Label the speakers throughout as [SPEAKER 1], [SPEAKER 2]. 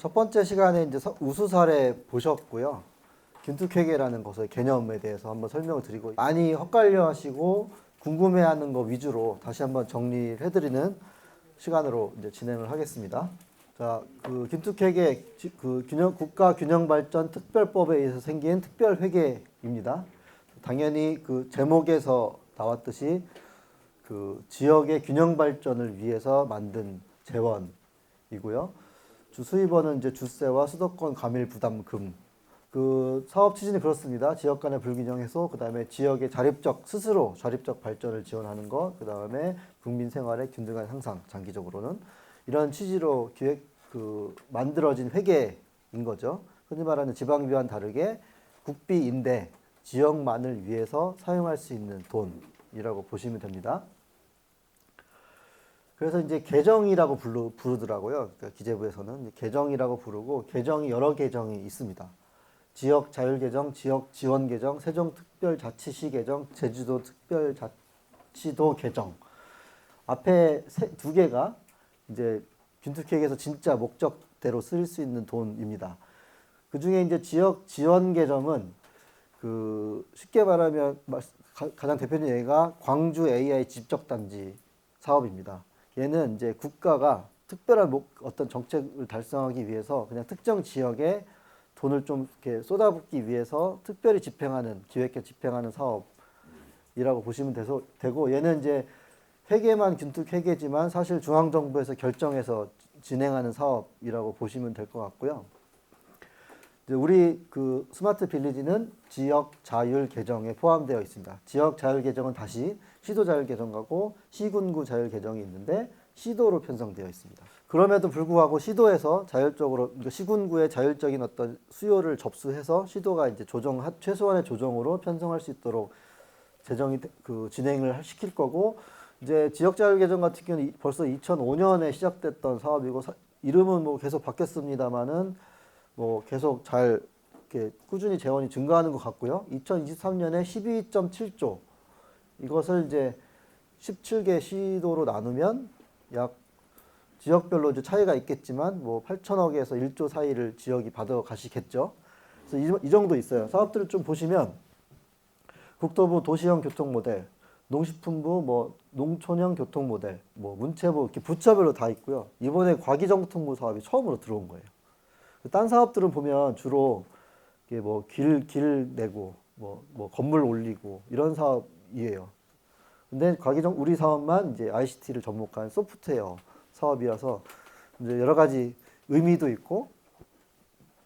[SPEAKER 1] 첫 번째 시간에 이제 우수 사례 보셨고요. 균특회계라는 것의 개념에 대해서 한번 설명을 드리고 많이 헛갈려 하시고 궁금해하는 거 위주로 다시 한번 정리를 해드리는 시간으로 이제 진행을 하겠습니다. 자, 그 균특회계 그 국가균형발전특별법에 의해서 생긴 특별회계입니다. 당연히 그 제목에서 나왔듯이 그 지역의 균형 발전을 위해서 만든 재원이고요. 주 수입원은 이제 주세와 수도권 과밀 부담금. 그 사업 추진이 그렇습니다. 지역 간의 불균형 해소, 그 다음에 지역의 스스로 자립적 발전을 지원하는 것, 그 다음에 국민 생활의 균등한 향상, 장기적으로는 이런 취지로 만들어진 회계인 거죠. 흔히 말하는 지방비와는 다르게 국비인데 지역만을 위해서 사용할 수 있는 돈이라고 보시면 됩니다. 그래서 이제 계정이라고 부르더라고요. 그러니까 기재부에서는 계정이라고 부르고 계정이 여러 계정이 있습니다. 지역 자율계정, 지역 지원계정, 세종특별자치시 계정, 제주도특별자치도 계정. 앞에 두 개가 이제 균특회계에서 진짜 목적대로 쓸 수 있는 돈입니다. 그 중에 이제 지역 지원 계정은 쉽게 말하면 가장 대표적인 예가 광주 AI 집적단지 사업입니다. 얘는 이제 국가가 특별한 어떤 정책을 달성하기 위해서 그냥 특정 지역에 돈을 좀 이렇게 쏟아붓기 위해서 특별히 기획해 집행하는 사업이라고 보시면 되고, 얘는 이제 회계만 균특회계지만 사실 중앙정부에서 결정해서 진행하는 사업이라고 보시면 될 것 같고요. 이제 우리 그 스마트 빌리지는 지역 자율 계정에 포함되어 있습니다. 지역 자율 계정은 다시 시도 자율 계정하고 시군구 자율 계정이 있는데 시도로 편성되어 있습니다. 그럼에도 불구하고 시도에서 자율적으로 시군구의 자율적인 어떤 수요를 접수해서 시도가 이제 최소한의 조정으로 편성할 수 있도록 진행을 시킬 거고, 이제 지역 자율 계정 같은 경우는 벌써 2005년에 시작됐던 사업이고 이름은 뭐 계속 바뀌었습니다만은 뭐 계속 잘 이렇게 꾸준히 재원이 증가하는 것 같고요. 2023년에 12.7조 이것을 이제 17개 시도로 나누면 약 지역별로 이제 차이가 있겠지만 뭐 8천억에서 1조 사이를 지역이 받아 가시겠죠. 그래서 이 정도 있어요. 사업들을 좀 보시면 국토부 도시형 교통 모델, 농식품부 뭐 농촌형 교통 모델, 뭐 문체부 이렇게 부처별로 다 있고요. 이번에 과기정통부 사업이 처음으로 들어온 거예요. 딴 사업들은 보면 주로 이게 뭐 길 내고 뭐 건물 올리고 이런 사업이에요. 근데 우리 사업만 이제 ICT를 접목한 소프트웨어 사업이라서 이제 여러 가지 의미도 있고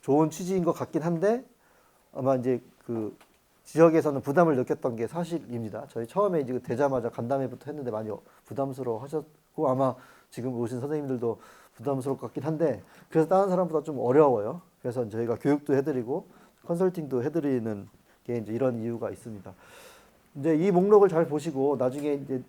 [SPEAKER 1] 좋은 취지인 것 같긴 한데 아마 이제 그 지역에서는 부담을 느꼈던 게 사실입니다. 저희 처음에 이제 되자마자 간담회부터 했는데 많이 부담스러워 하셨고 아마 지금 오신 선생님들도 부담스러울 것 같긴 한데 그래서 다른 사람보다 좀 어려워요. 그래서 저희가 교육도 해드리고 컨설팅도 해드리는 게 이제 이런 이유가 있습니다. 이제 이 목록을 잘 보시고 나중에 이제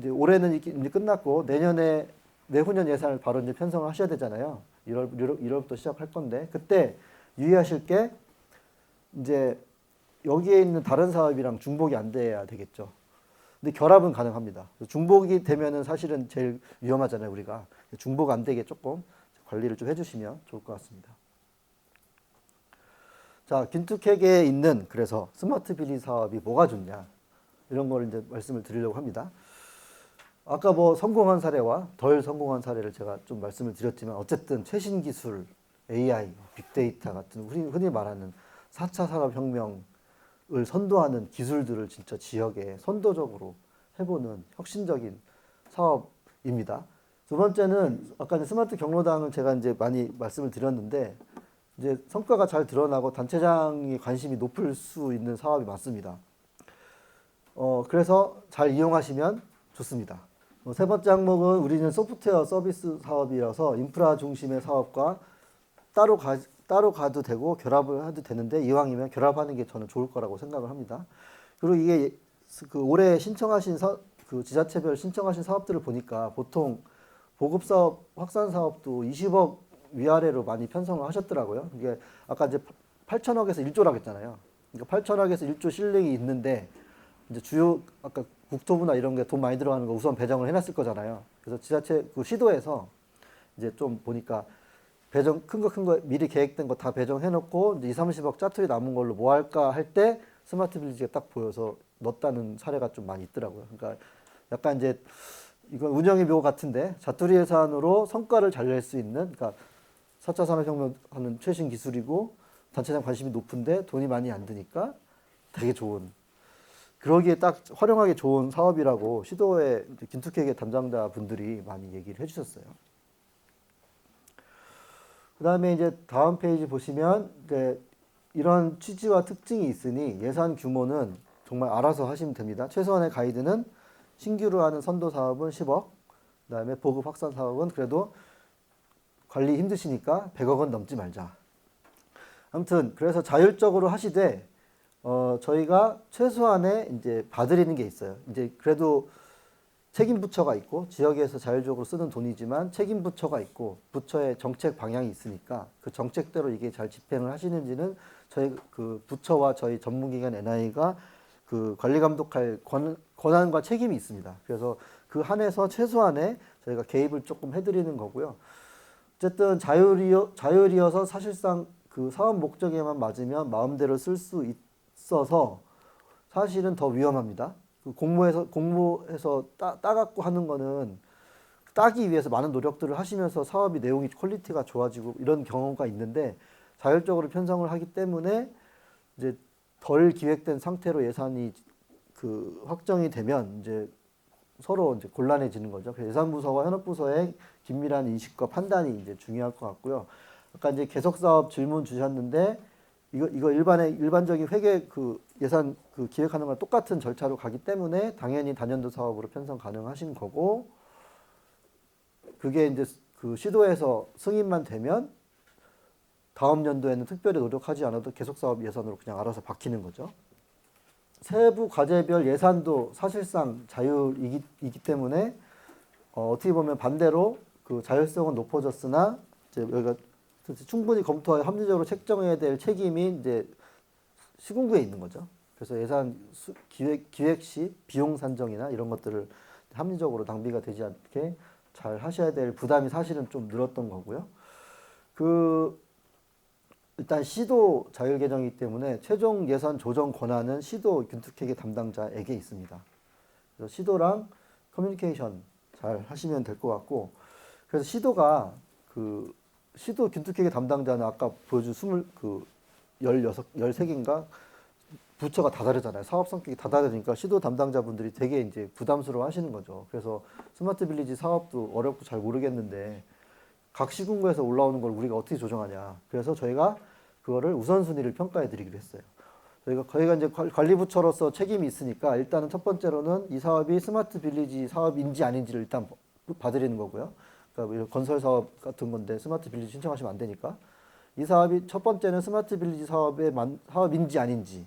[SPEAKER 1] 올해는 이제 끝났고 내후년 예산을 바로 이제 편성을 하셔야 되잖아요. 1월부터 시작할 건데 그때 유의하실 게 이제 여기에 있는 다른 사업이랑 중복이 안 돼야 되겠죠. 근데 결합은 가능합니다. 중복이 되면은 사실은 제일 위험하잖아요, 우리가. 중복 안 되게 조금 관리를 좀 해주시면 좋을 것 같습니다. 자, 균특회계에 있는 그래서 스마트 빌리 사업이 뭐가 좋냐 이런 걸 이제 말씀을 드리려고 합니다. 아까 뭐 성공한 사례와 덜 성공한 사례를 제가 좀 말씀을 드렸지만 어쨌든 최신 기술, AI, 빅데이터 같은 흔히 말하는 4차 산업혁명을 선도하는 기술들을 진짜 지역에 선도적으로 해보는 혁신적인 사업입니다. 두 번째는 아까 스마트 경로당을 제가 이제 많이 말씀을 드렸는데 이제 성과가 잘 드러나고 단체장이 관심이 높을 수 있는 사업이 맞습니다. 그래서 잘 이용하시면 좋습니다. 세 번째 항목은 우리는 소프트웨어 서비스 사업이라서 인프라 중심의 사업과 따로 가도 되고 결합을 해도 되는데 이왕이면 결합하는 게 저는 좋을 거라고 생각을 합니다. 그리고 이게 올해 신청하신 지자체별 신청하신 사업들을 보니까 보통 보급 사업, 확산 사업도 20억 위아래로 많이 편성을 하셨더라고요. 이게 아까 이제 8천억에서 1조라고 했잖아요. 그러니까 8천억에서 1조 실링이 있는데 이제 아까 국토부나 이런 게 돈 많이 들어가는 거 우선 배정을 해놨을 거잖아요. 그래서 지자체 시도에서 이제 좀 보니까 배정 큰 거 미리 계획된 거 다 배정해 놓고 이제 2, 30억 짜투리 남은 걸로 뭐 할까 할 때 스마트 빌리지가 딱 보여서 넣었다는 사례가 좀 많이 있더라고요. 그러니까 약간 이제 이건 운영의 묘 같은데 자투리 예산으로 성과를 잘 낼 수 있는, 그러니까 4차 산업혁명 하는 최신 기술이고 단체장 관심이 높은데 돈이 많이 안 드니까 되게 좋은, 그러기에 딱 활용하기 좋은 사업이라고 시도의 긴투케계 담당자 분들이 많이 얘기를 해주셨어요. 그 다음에 이제 다음 페이지 보시면 이제 이런 취지와 특징이 있으니 예산 규모는 정말 알아서 하시면 됩니다. 최소한의 가이드는 신규로 하는 선도 사업은 10억, 그 다음에 보급 확산 사업은 그래도 관리 힘드시니까 100억 원 넘지 말자. 아무튼 그래서 자율적으로 하시되 저희가 최소한의 이제 봐드리는 게 있어요. 이제 그래도 책임 부처가 있고 지역에서 자율적으로 쓰는 돈이지만 책임 부처가 있고 부처의 정책 방향이 있으니까 그 정책대로 이게 잘 집행을 하시는지는 저희 그 부처와 저희 전문기관 NI가 그 관리 감독할 권한과 책임이 있습니다. 그래서 그 한에서 최소한의 저희가 개입을 조금 해드리는 거고요. 어쨌든 자율이어서 사실상 그 사업 목적에만 맞으면 마음대로 쓸 수 있어서 사실은 더 위험합니다. 그 공모해서 따갖고 하는 거는 따기 위해서 많은 노력들을 하시면서 사업이 내용이 퀄리티가 좋아지고 이런 경우가 있는데 자율적으로 편성을 하기 때문에 이제 덜 기획된 상태로 예산이 그 확정이 되면 이제 서로 이제 곤란해지는 거죠. 그래서 예산부서와 현업부서의 긴밀한 인식과 판단이 이제 중요할 것 같고요. 아까 이제 계속사업 질문 주셨는데 이거 일반적인 회계 그 예산 그 기획하는 거랑 똑같은 절차로 가기 때문에 당연히 단연도 사업으로 편성 가능하신 거고, 그게 이제 그 시도에서 승인만 되면 다음 연도에는 특별히 노력하지 않아도 계속사업 예산으로 그냥 알아서 박히는 거죠. 세부 과제별 예산도 사실상 자율이기 때문에 어떻게 보면 반대로 그 자율성은 높아졌으나 이제 여기가 충분히 검토하여 합리적으로 책정해야 될 책임이 이제 시군구에 있는 거죠. 그래서 예산 기획 시 비용 산정이나 이런 것들을 합리적으로 낭비가 되지 않게 잘 하셔야 될 부담이 사실은 좀 늘었던 거고요. 일단 시도 자율 개정이기 때문에 최종 예산 조정 권한은 시도 균특회계 담당자에게 있습니다. 그래서 시도랑 커뮤니케이션 잘 하시면 될 것 같고, 그래서 시도가 시도 균특회계 담당자는 아까 보여준 13개인가 부처가 다 다르잖아요. 사업 성격이 다 다르니까 시도 담당자분들이 되게 이제 부담스러워 하시는 거죠. 그래서 스마트 빌리지 사업도 어렵고 잘 모르겠는데 각 시군구에서 올라오는 걸 우리가 어떻게 조정하냐. 그래서 저희가 그거를 우선순위를 평가해 드리기로 했어요. 저희가 이제 관리부처로서 책임이 있으니까 일단은 첫 번째로는 이 사업이 스마트 빌리지 사업인지 아닌지를 일단 봐드리는 거고요. 그러니까 건설 사업 같은 건데 스마트 빌리지 신청하시면 안 되니까. 이 사업이 첫 번째는 스마트 빌리지 사업인지 아닌지.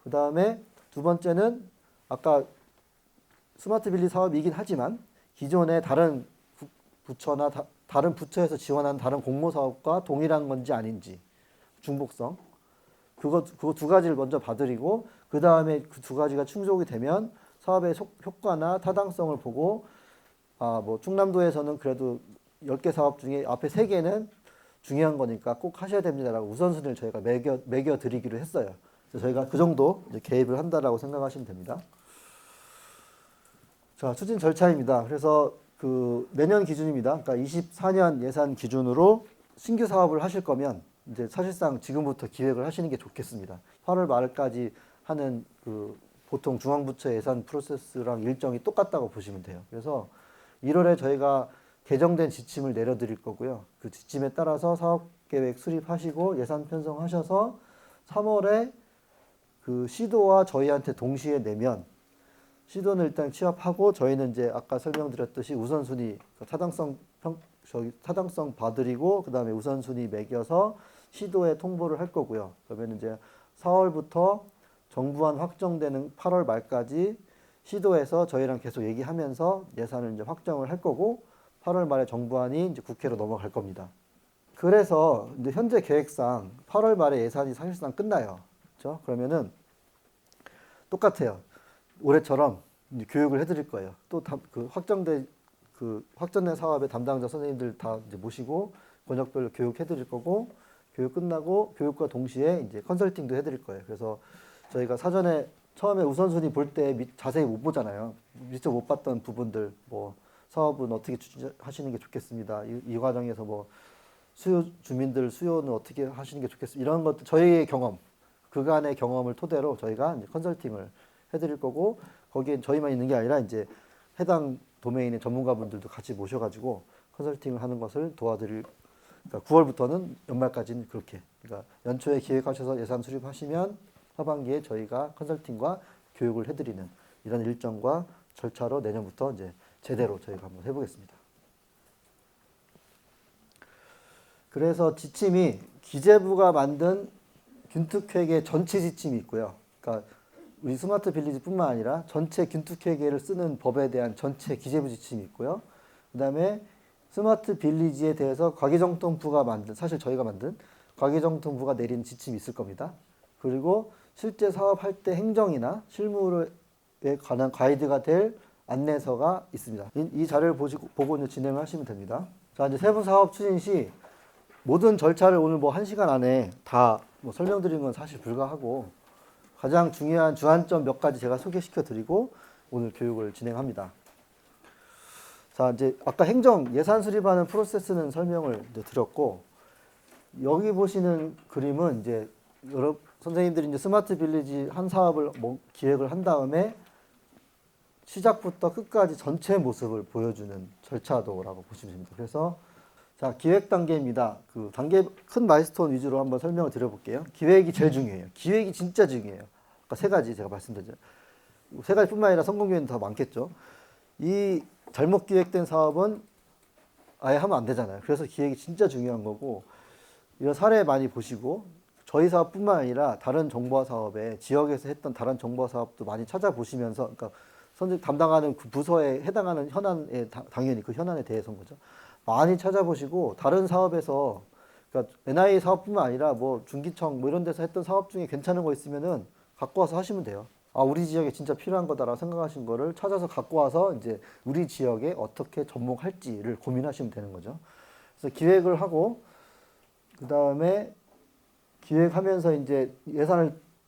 [SPEAKER 1] 그 다음에 두 번째는 아까 스마트 빌리지 사업이긴 하지만 기존의 다른 부처나 다른 부처에서 지원한 다른 공모 사업과 동일한 건지 아닌지, 중복성. 그거 두 가지를 먼저 봐드리고 그 다음에 그 두 가지가 충족이 되면 사업의 효과나 타당성을 보고 뭐 충남도에서는 그래도 10개 사업 중에 앞에 3개는 중요한 거니까 꼭 하셔야 됩니다라고 우선순위를 저희가 매겨 드리기로 했어요. 그래서 저희가 그 정도 이제 개입을 한다라고 생각하시면 됩니다. 자, 추진 절차입니다. 그래서 내년 기준입니다. 그러니까 24년 예산 기준으로 신규 사업을 하실 거면 이제 사실상 지금부터 기획을 하시는 게 좋겠습니다. 8월 말까지 하는 보통 중앙부처 예산 프로세스랑 일정이 똑같다고 보시면 돼요. 그래서 1월에 저희가 개정된 지침을 내려드릴 거고요. 그 지침에 따라서 사업계획 수립하시고 예산 편성하셔서 3월에 그 시도와 저희한테 동시에 내면 시도는 일단 취합하고 저희는 이제 아까 설명드렸듯이 우선순위 타당성 봐드리고 그 다음에 우선순위 매겨서 시도에 통보를 할 거고요. 그러면 이제 4월부터 정부안 확정되는 8월 말까지 시도에서 저희랑 계속 얘기하면서 예산을 이제 확정을 할 거고 8월 말에 정부안이 이제 국회로 넘어갈 겁니다. 그래서 이제 현재 계획상 8월 말에 예산이 사실상 끝나요. 그렇죠? 그러면은 똑같아요. 올해처럼 이제 교육을 해드릴 거예요. 또 확정된 사업의 담당자 선생님들 다 이제 모시고 권역별로 교육해드릴 거고 교육 끝나고 교육과 동시에 이제 컨설팅도 해드릴 거예요. 그래서 저희가 사전에 처음에 우선순위 볼 때 자세히 못 보잖아요. 미처 못 봤던 부분들 뭐 사업은 어떻게 추진하시는 게 좋겠습니다. 이 과정에서 뭐 주민들 수요는 어떻게 하시는 게 좋겠습니다. 이런 것들 저희의 경험, 그간의 경험을 토대로 저희가 이제 컨설팅을 해드릴 거고 거기에 저희만 있는 게 아니라 이제 해당 도메인의 전문가분들도 같이 모셔가지고 컨설팅을 하는 것을 도와드릴. 그러니까 9월부터는 연말까지는 그렇게. 그러니까 연초에 기획하셔서 예산 수립하시면 하반기에 저희가 컨설팅과 교육을 해드리는 이런 일정과 절차로 내년부터 이제 제대로 저희가 한번 해보겠습니다. 그래서 지침이 기재부가 만든 균특회계 전체 지침이 있고요. 그러니까 우리 스마트 빌리지뿐만 아니라 전체 균특회계를 쓰는 법에 대한 전체 기재부 지침이 있고요. 그다음에 스마트 빌리지에 대해서 과기정통부가 만든, 사실 저희가 만든 과기정통부가 내린 지침이 있을 겁니다. 그리고 실제 사업할 때 행정이나 실무에 관한 가이드가 될 안내서가 있습니다. 이 자료를 보고 이제 진행을 하시면 됩니다. 자, 이제 세부 사업 추진 시 모든 절차를 오늘 뭐 1시간 안에 다 뭐 설명드리는 건 사실 불가하고 가장 중요한 주안점 몇 가지 제가 소개시켜 드리고 오늘 교육을 진행합니다. 자, 이제 아까 행정 예산 수립하는 프로세스는 설명을 이제 드렸고 여기 보시는 그림은 이제 여러 선생님들이 이제 스마트 빌리지 한 사업을 뭐 기획을 한 다음에 시작부터 끝까지 전체 모습을 보여주는 절차도라고 보시면 됩니다. 그래서 자, 기획 단계입니다. 그 단계 큰 마일스톤 위주로 한번 설명을 드려볼게요. 기획이 제일 중요해요. 기획이 진짜 중요해요. 아까 세 가지 제가 말씀드렸죠. 세 가지뿐만 아니라 성공 요인은 더 많겠죠. 이 잘못 기획된 사업은 아예 하면 안 되잖아요. 그래서 기획이 진짜 중요한 거고 이런 사례 많이 보시고 저희 사업뿐만 아니라 다른 정보화 사업에 지역에서 했던 다른 정보화 사업도 많이 찾아보시면서 그러니까 선생 담당하는 그 부서에 해당하는 현안에 당연히 그 현안에 대해서인 거죠. 많이 찾아보시고 다른 사업에서 그러니까 NI 사업뿐만 아니라 뭐 중기청 뭐 이런 데서 했던 사업 중에 괜찮은 거 있으면은 갖고 와서 하시면 돼요. 아, 우리 지역에 진짜 필요한 거다라고 생각하신 거를 찾아서 갖고 와서 이제 우리 지역에 어떻게 접목할지를 고민하시면 되는 거죠. 그래서 기획을 하고 그 다음에 기획하면서 이제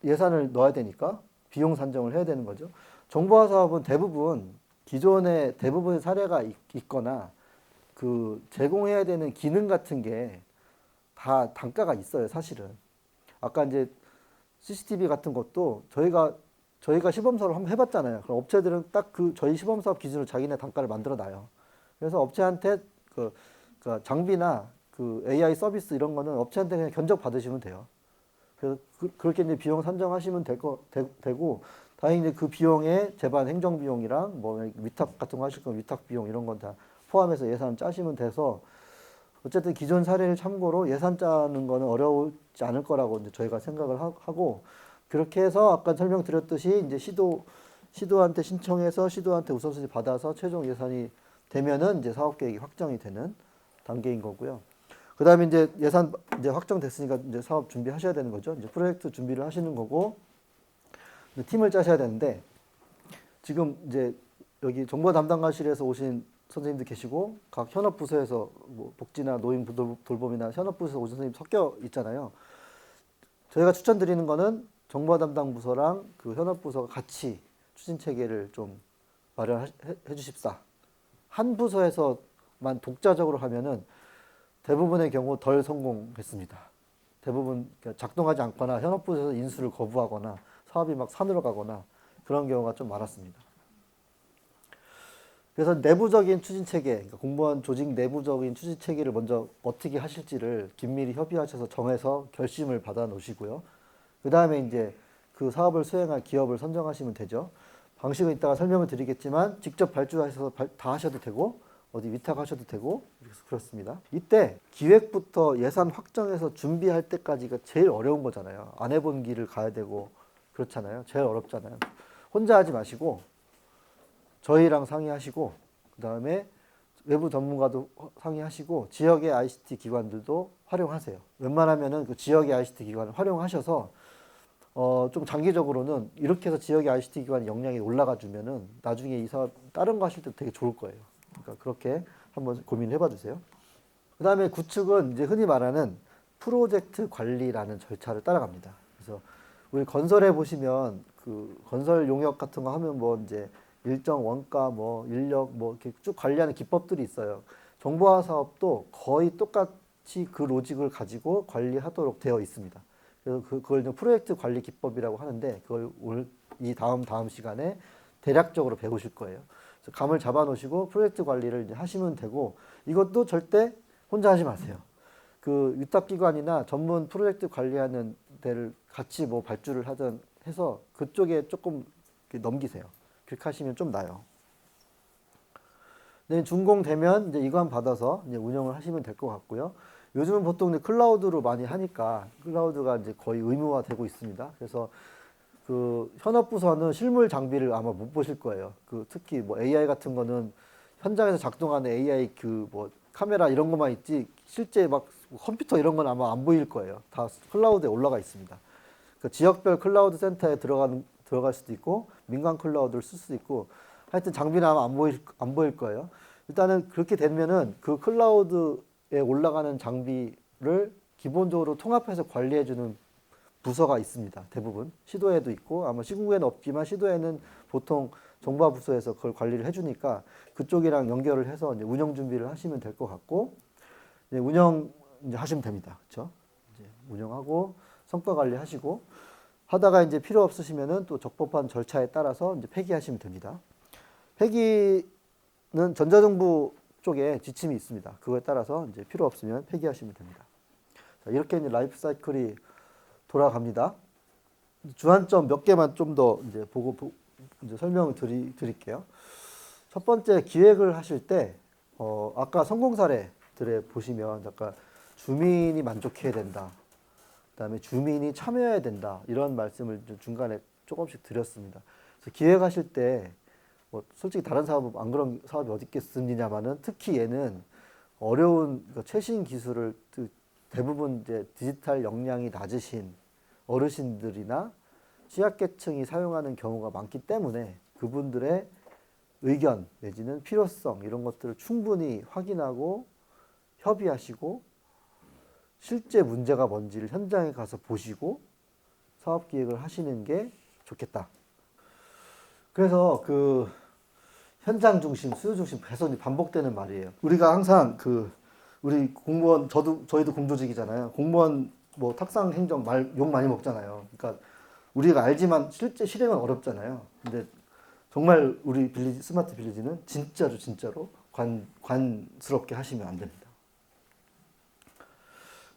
[SPEAKER 1] 예산을 넣어야 되니까 비용 산정을 해야 되는 거죠. 정보화 사업은 대부분 기존에 대부분의 사례가 있거나 그 제공해야 되는 기능 같은 게 다 단가가 있어요, 사실은. 아까 이제 CCTV 같은 것도 저희가 시범 사업을 한번 해봤잖아요. 그럼 업체들은 딱 그 저희 시범 사업 기준으로 자기네 단가를 만들어 놔요. 그래서 업체한테 그 장비나 그 AI 서비스 이런 거는 업체한테 그냥 견적 받으시면 돼요. 그래서 그렇게 이제 비용 산정하시면 되고, 다행히 이제 그 비용에 제반 행정 비용이랑 뭐 위탁 같은 거 하실 거면 위탁 비용 이런 건 다 포함해서 예산 짜시면 돼서 어쨌든 기존 사례를 참고로 예산 짜는 거는 어려우지 않을 거라고 이제 저희가 생각을 하고 그렇게 해서 아까 설명드렸듯이 이제 시도한테 신청해서 시도한테 우선순위 받아서 최종 예산이 되면은 이제 사업 계획이 확정이 되는 단계인 거고요. 그 다음에 이제 예산 이제 확정됐으니까 이제 사업 준비하셔야 되는 거죠. 이제 프로젝트 준비를 하시는 거고 팀을 짜셔야 되는데 지금 이제 여기 정보 담당관실에서 오신 선생님들 계시고 각 현업 부서에서 뭐 복지나 노인 돌봄이나 현업 부서에서 오신 선생님 섞여 있잖아요. 저희가 추천드리는 거는 정보 담당 부서랑 그 현업 부서가 같이 추진 체계를 좀 마련해 주십사. 한 부서에서만 독자적으로 하면은 대부분의 경우 덜 성공했습니다. 대부분 작동하지 않거나 현업 부서에서 인수를 거부하거나 사업이 막 산으로 가거나 그런 경우가 좀 많았습니다. 그래서 내부적인 추진 체계, 그러니까 공무원 조직 내부적인 추진 체계를 먼저 어떻게 하실지를 긴밀히 협의하셔서 정해서 결심을 받아 놓으시고요. 그 다음에 이제 그 사업을 수행할 기업을 선정하시면 되죠. 방식은 이따가 설명을 드리겠지만 직접 발주하셔서 다 하셔도 되고 어디 위탁하셔도 되고 그렇습니다. 이때 기획부터 예산 확정해서 준비할 때까지가 제일 어려운 거잖아요. 안 해본 길을 가야 되고 그렇잖아요. 제일 어렵잖아요. 혼자 하지 마시고 저희랑 상의하시고 그 다음에 외부 전문가도 상의하시고 지역의 ICT 기관들도 활용하세요. 웬만하면은 그 지역의 ICT 기관을 활용하셔서 좀 장기적으로는 이렇게 해서 지역의 ICT 기관 역량이 올라가 주면은 나중에 이 사업 다른 거 하실 때 되게 좋을 거예요. 그러니까 그렇게 한번 고민을 해봐 주세요. 그다음에 구축은 이제 흔히 말하는 프로젝트 관리라는 절차를 따라갑니다. 그래서 우리 건설해 보시면 그 건설 용역 같은 거 하면 뭐 이제 일정 원가 뭐 인력 뭐 이렇게 쭉 관리하는 기법들이 있어요. 정보화 사업도 거의 똑같이 그 로직을 가지고 관리하도록 되어 있습니다. 그래서 그걸 이제 프로젝트 관리 기법이라고 하는데 그걸 오늘 이 다음 시간에 대략적으로 배우실 거예요. 그래서 감을 잡아 놓으시고 프로젝트 관리를 이제 하시면 되고 이것도 절대 혼자 하지 마세요. 그 위탁기관이나 전문 프로젝트 관리하는 데를 같이 뭐 발주를 하든 해서 그쪽에 조금 넘기세요. 그렇게 하시면 좀 나아요. 네, 준공되면 이제 이관 받아서 이제 운영을 하시면 될 것 같고요. 요즘은 보통 클라우드로 많이 하니까 클라우드가 이제 거의 의무화되고 있습니다. 그래서 그 현업부서는 실물 장비를 아마 못 보실 거예요. 그 특히 뭐 AI 같은 거는 현장에서 작동하는 AI 그 뭐 카메라 이런 것만 있지 실제 막 컴퓨터 이런 건 아마 안 보일 거예요. 다 클라우드에 올라가 있습니다. 그 지역별 클라우드 센터에 들어갈 수도 있고 민간 클라우드를 쓸 수도 있고 하여튼 장비는 아마 안 보일 거예요. 일단은 그렇게 되면은 그 클라우드에 올라가는 장비를 기본적으로 통합해서 관리해주는 부서가 있습니다. 대부분 시도에도 있고 아마 시군구에는 없지만 시도에는 보통 정보화 부서에서 그걸 관리를 해주니까 그쪽이랑 연결을 해서 이제 운영 준비를 하시면 될 것 같고 이제 운영 이제 하시면 됩니다. 그렇죠? 이제 운영하고 성과 관리하시고 하다가 이제 필요 없으시면은 또 적법한 절차에 따라서 이제 폐기하시면 됩니다. 폐기는 전자정부 쪽에 지침이 있습니다. 그거에 따라서 이제 필요 없으면 폐기하시면 됩니다. 자, 이렇게 이제 라이프 사이클이 돌아갑니다. 주안점 몇 개만 좀 더 이제 이제 설명을 드릴게요. 첫 번째 기획을 하실 때 아까 성공 사례들에 보시면 아까 주민이 만족해야 된다. 그다음에 주민이 참여해야 된다. 이런 말씀을 중간에 조금씩 드렸습니다. 그래서 기획하실 때 뭐 솔직히 다른 사업은 안 그런 사업이 어디 있겠습니다만은 특히 얘는 어려운 그러니까 최신 기술을 대부분 이제 디지털 역량이 낮으신 어르신들이나 취약계층이 사용하는 경우가 많기 때문에 그분들의 의견 내지는 필요성 이런 것들을 충분히 확인하고 협의하시고 실제 문제가 뭔지를 현장에 가서 보시고 사업 기획을 하시는 게 좋겠다. 그래서 그 현장 중심, 수요 중심 계속 반복되는 말이에요. 우리가 항상 우리 공무원 저희도 공조직이잖아요. 공무원 뭐 탁상 행정 욕 많이 먹잖아요. 그러니까 우리가 알지만 실제 실행은 어렵잖아요. 근데 정말 우리 스마트 빌리지는 진짜로 관스럽게 하시면 안 됩니다.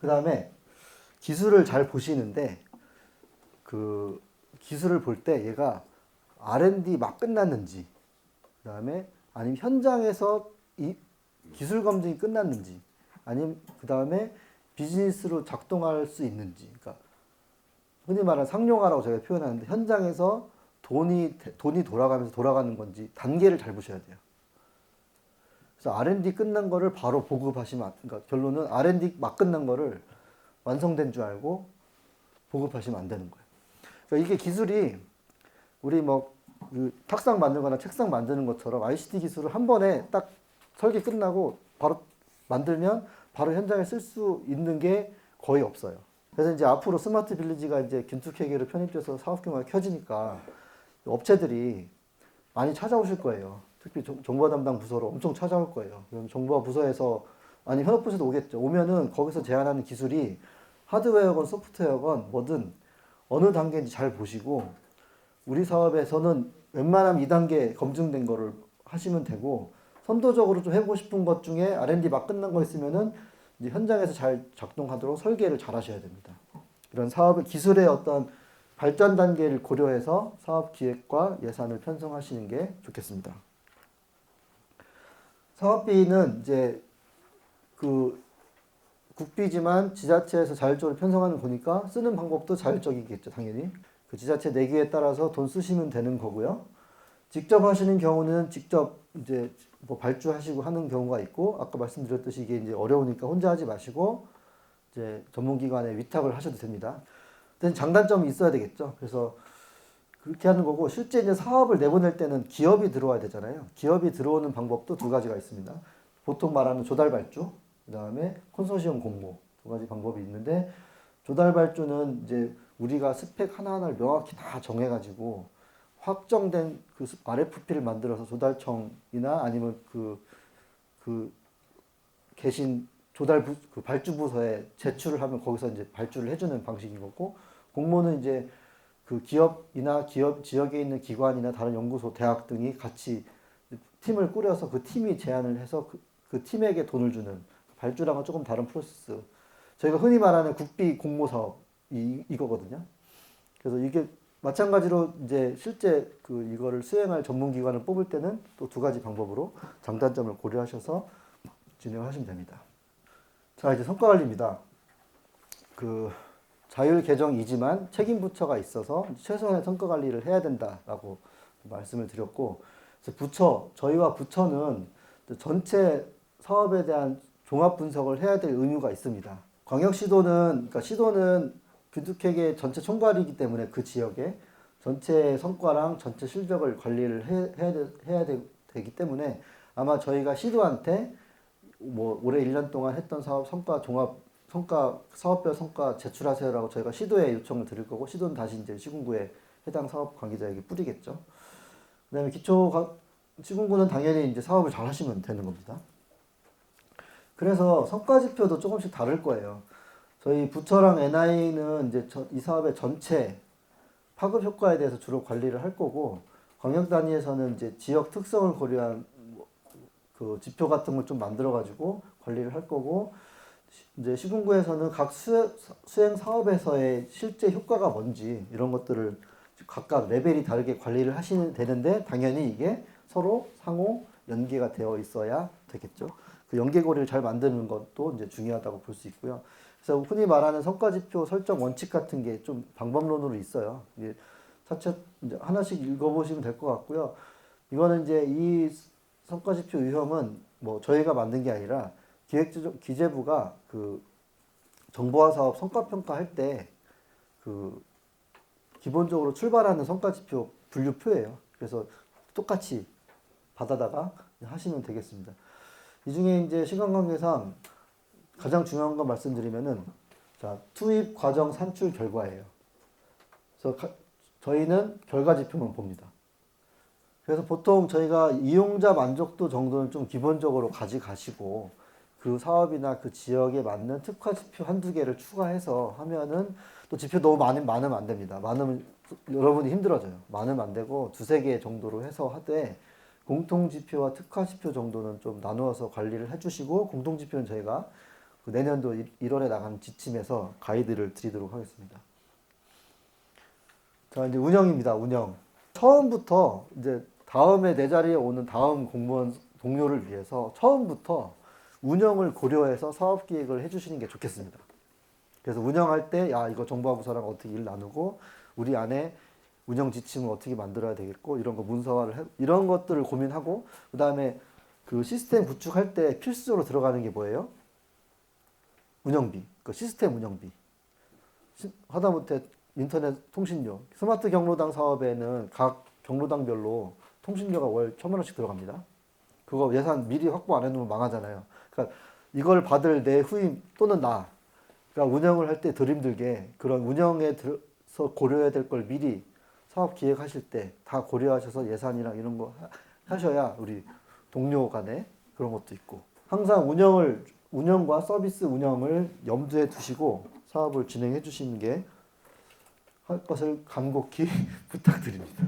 [SPEAKER 1] 그 다음에 기술을 잘 보시는데 그 기술을 볼 때 얘가 R&D 막 끝났는지 그 다음에 아니면 현장에서 이 기술 검증이 끝났는지 아니면 그 다음에 비즈니스로 작동할 수 있는지 그러니까 흔히 말하는 상용화라고 저희가 표현하는데 현장에서 돈이 돌아가면서 돌아가는 건지 단계를 잘 보셔야 돼요. 그래서 R&D 끝난 거를 바로 보급하시면 그러니까 결론은 R&D 막 끝난 거를 완성된 줄 알고 보급하시면 안 되는 거예요. 그러니까 이게 기술이 우리 그 탁상 만들거나 책상 만드는 것처럼 ICT 기술을 한 번에 딱 설계 끝나고 바로 만들면 바로 현장에 쓸 수 있는 게 거의 없어요. 그래서 이제 앞으로 스마트 빌리지가 이제 균투케계로 편입돼서 사업 규모가 커지니까 업체들이 많이 찾아오실 거예요. 특히 정보화 담당 부서로 엄청 찾아올 거예요. 그럼 정보화 부서에서 아니 현업부서도 오겠죠. 오면은 거기서 제안하는 기술이 하드웨어건 소프트웨어건 뭐든 어느 단계인지 잘 보시고 우리 사업에서는 웬만하면 2단계 검증된 거를 하시면 되고 선도적으로 좀 해보고 싶은 것 중에 R&D 막 끝난 거 있으면은 이제 현장에서 잘 작동하도록 설계를 잘 하셔야 됩니다. 이런 사업의 기술의 어떤 발전 단계를 고려해서 사업 기획과 예산을 편성하시는 게 좋겠습니다. 사업비는 이제 그 국비지만 지자체에서 자율적으로 편성하는 거니까 쓰는 방법도 자율적이겠죠, 당연히. 그 지자체 내규에 따라서 돈 쓰시면 되는 거고요. 직접 하시는 경우는 직접 이제 뭐 발주하시고 하는 경우가 있고 아까 말씀드렸듯이 이게 이제 어려우니까 혼자 하지 마시고 이제 전문기관에 위탁을 하셔도 됩니다. 근데 장단점이 있어야 되겠죠. 그래서 그렇게 하는 거고 실제 이제 사업을 내보낼 때는 기업이 들어와야 되잖아요. 기업이 들어오는 방법도 두 가지가 있습니다. 보통 말하는 조달 발주 그다음에 콘소시엄 공모 두 가지 방법이 있는데 조달 발주는 이제 우리가 스펙 하나하나를 명확히 다 정해가지고 확정된 그 RFP를 만들어서 조달청이나 아니면 그 계신 그 발주 부서에 제출을 하면 거기서 이제 발주를 해주는 방식인 거고 공모는 이제 그 기업이나 기업 지역에 있는 기관이나 다른 연구소, 대학 등이 같이 팀을 꾸려서 그 팀이 제안을 해서 그 팀에게 돈을 주는 발주랑은 조금 다른 프로세스. 저희가 흔히 말하는 국비 공모 사업 이거거든요. 그래서 이게 마찬가지로 이제 실제 그 이거를 수행할 전문 기관을 뽑을 때는 또 두 가지 방법으로 장단점을 고려하셔서 진행을 하시면 됩니다. 자, 이제 성과 관리입니다. 그 자율 계정이지만 책임 부처가 있어서 최소한의 성과 관리를 해야 된다라고 말씀을 드렸고, 저희와 부처는 전체 사업에 대한 종합 분석을 해야 될 의무가 있습니다. 그러니까 시도는 비투텍의 전체 총괄이기 때문에 그 지역의 전체 성과랑 전체 실적을 관리를 해야 되기 때문에 아마 저희가 시도한테 뭐 올해 1년 동안 했던 사업 사업별 성과 제출하세요라고 저희가 시도에 요청을 드릴 거고, 시도는 다시 이제 시군구에 해당 사업 관계자에게 뿌리겠죠. 그다음에 시군구는 당연히 이제 사업을 잘 하시면 되는 겁니다. 그래서 성과 지표도 조금씩 다를 거예요. 저희 부처랑 NI는 이제 이 사업의 전체 파급 효과에 대해서 주로 관리를 할 거고, 광역 단위에서는 이제 지역 특성을 고려한 그 지표 같은 걸 좀 만들어 가지고 관리를 할 거고, 이제 시군구에서는 각 수행 사업에서의 실제 효과가 뭔지 이런 것들을 각각 레벨이 다르게 관리를 하시면 되는데, 당연히 이게 서로 상호 연계가 되어 있어야 되겠죠. 그 연계고리를 잘 만드는 것도 이제 중요하다고 볼 수 있고요. 그래서 흔히 말하는 성과지표 설정 원칙 같은 게 좀 방법론으로 있어요. 이제 차차 이제 하나씩 읽어보시면 될 것 같고요. 이거는 이제 이 성과지표 유형은 뭐 저희가 만든 게 아니라 기재부가 그 정보화 사업 성과평가 할 때 그 기본적으로 출발하는 성과지표 분류표예요. 그래서 똑같이 받아다가 하시면 되겠습니다. 이 중에 이제 시간 관계상 가장 중요한 거 말씀드리면은, 자, 투입 과정 산출 결과예요. 그래서 저희는 결과 지표만 봅니다. 그래서 보통 저희가 이용자 만족도 정도는 좀 기본적으로 가지가시고, 그 사업이나 그 지역에 맞는 특화 지표 한두 개를 추가해서 하면은, 또 지표 너무 많으면 안 됩니다. 많으면 여러분이 힘들어져요. 많으면 안 되고 두세 개 정도로 해서 하되, 공통 지표와 특화 지표 정도는 좀 나누어서 관리를 해주시고, 공통 지표는 저희가 그 내년도 1월에 나가는 지침에서 가이드를 드리도록 하겠습니다. 자, 이제 운영입니다. 운영. 처음부터 이제 다음에 내 자리에 오는 다음 공무원 동료를 위해서 처음부터 운영을 고려해서 사업 기획을 해주시는 게 좋겠습니다. 그래서 운영할 때, 야, 이거 정보화부서랑 어떻게 일 나누고, 우리 안에 운영 지침을 어떻게 만들어야 되겠고, 이런 거 문서화를 이런 것들을 고민하고, 그 다음에 그 시스템 구축할 때 필수적으로 들어가는 게 뭐예요? 운영비, 그 시스템 운영비. 하다못해 인터넷 통신료, 스마트 경로당 사업에는 각 경로당별로 통신료가 월 1,000만 원씩 들어갑니다. 그거 예산 미리 확보 안 해놓으면 망하잖아요. 그러니까 이걸 받을 내 후임 또는 나가 운영을 할 때 덜 힘들게 그런 운영에 들어서 고려해야 될 걸 미리 사업 기획하실 때 다 고려하셔서 예산이랑 이런 거 하셔야 우리 동료 간에 그런 것도 있고, 항상 운영과 서비스 운영을 염두에 두시고 사업을 진행해 주시는 게 할 것을 간곡히 부탁드립니다.